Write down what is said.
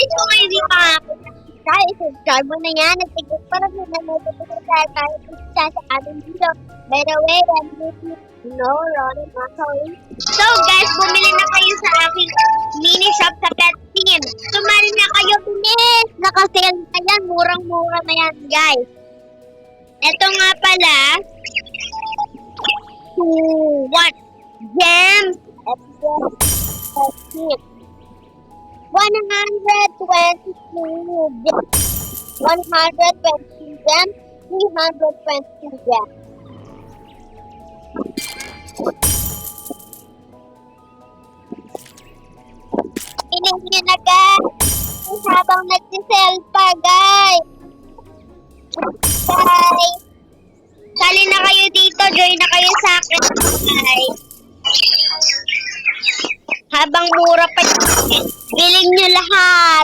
guys, kung kayo di makakita, i-subscribe mo na yan at tigil para na nanonood tayo sa ating video. By the way, I'm Lucy. No, Ronnie, sorry. So guys, bumili na kayo sa aking mini shop sa Pet Team. Sumali na kayo, bilis! Naka-sale na yan, murang-mura na yan, guys. Ito nga pala, 1 gems. 122 gems. 122 gems. 322 gems. Piling nyo na guys. Habang nagsisell pa guys. Guys. Sali na kayo dito. Join na kayo sa akin guys. Habang mura pa. Piling nyo lahat.